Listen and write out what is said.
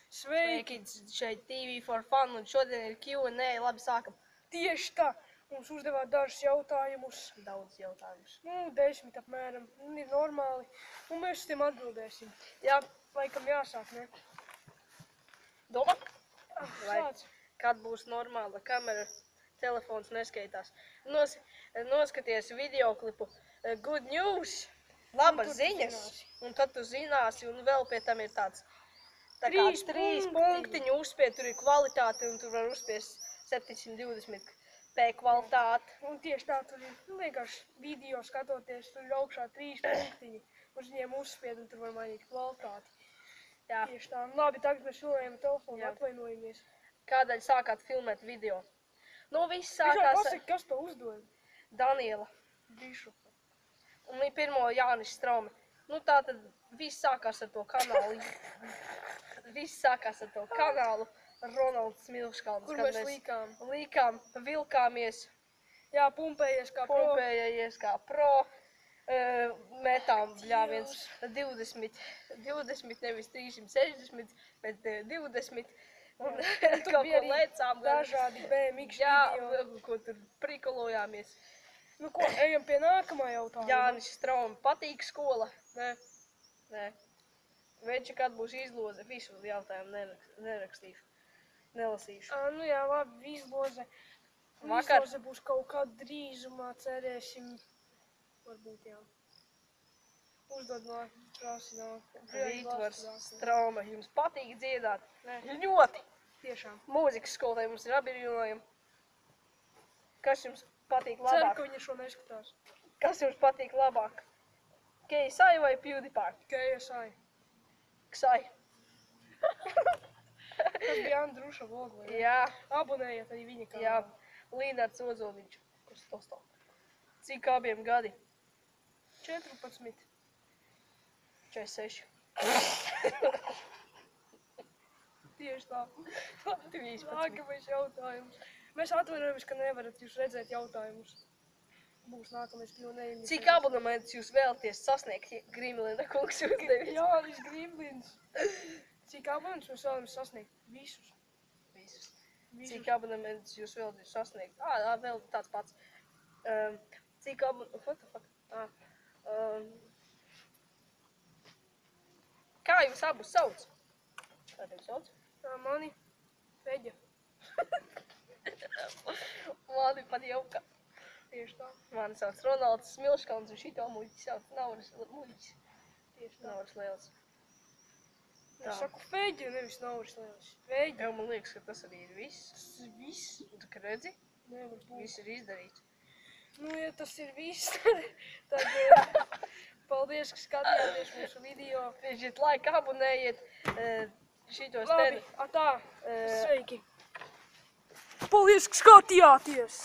Sveiki, šeit TV for Fun un šodien ir Q&A, labi sākam. Tieši tā, mums uzdevāt dažus jautājumus. Daudz jautājumus. 10 apmēram, ir normāli, un mēs uz tiem atbildēsim. Jā, Laikam jāsāk, ne? domā? Sāc. Kad būs normāla kamera, telefons neskaitās. Noskaties videoklipu Good News, labas ziņas, un tad tu zināsi, un vēl pie tam ir tāds. Tā kā 3 punktiņu uzspied, tur ir kvalitāte, un tur var uzspiest 720p kvalitāti. Un tieši tā, tur ir vienkārši video skatoties, tur ir augšā 3 punktiņi. Uz viņiem uzspied, un tur var mainīt kvalitāti. Jā. Tieši tā. Labi, tagad mēs runājam telefonu, atvainojamies. Kādēļ sākāt filmēt video? Viss Tiešām sākās pasaki, kas to uzdod? Daniela Bišupa. un pirmo Jānis Strome. Tātad viss sākās ar to kanālu. Viss sākās ar to kanālu Ronalds Smilškalns. Kur mēs līkām? Līkām, vilkāmies, Jā, pumpējies kā pro. pumpējies kā pro, metām bļāviens 20, nevis 360, bet 20. Un Tur kaut bija ko arī lecām. dažādi BMX Jā, video. ko tur prikolojāmies. Ko, ejam pie nākamā jautājuma. Jānis Strome, patīk skola? Nē. Veči, kad būs izloze, visu jautājumu nerakstīšu, nelasīšu. Jā, labi, izloze. Vakar. Izloze būs kaut kā drīzumā, cerēsim. Varbūt, jā. Uzdod prasi nāk. Rītvars Strome, jums patīk dziedāt? Ļoti! Tiešām. Mūzikas skolai mums ir apbrīnojumi. Kas jums patīk Ceru, labāk? ka viņa šo neskatās. Kas jums patīk labāk? KSI vai PewDiePie? KSI. Ksai. Tas bija Andruša vlog, vai ne? Jā, Abonējiet arī viņa jā. kanālu. Līnārds Ozoliņš. Cik abiem gadi? 14. 46. Tieši tā. 13. Nākamais jautājums. Mēs atvainojamies, ka nevarat jūs redzēt jautājumus. Būs nākamais Q&A. Cik abonementus jūs vēlaties sasniegt, Grimlina kungs jūs devis? Jānis Grimlins. Cik abonementus mēs vēlamies sasniegt? Visus. Cik abonementus jūs vēlaties sasniegt? Vēl tāds pats. Cik abonementus... What the fuck? Kā jūs abus sauc? Kā tev sauc? Mani Feģa. Mani pat jauka. Tieši tā. Mani sauc Ronalds Smilškalns un šito muļķi sauc Nauris muļķis. Tieši tā. Nauris Liels. Es saku Feģa, nevis Nauris Liels. Feģa. Jau man liekas, ka tas arī ir viss. Tas ir viss. Tu kā redzi? Nevar būt. Viss ir izdarīts. Ja tas ir viss, tad paldies, ka skatījāties mūsu video. Piešiet laiku, abonējiet šitos Labi, te. tā, sveiki. Paldies, ka skatījāties!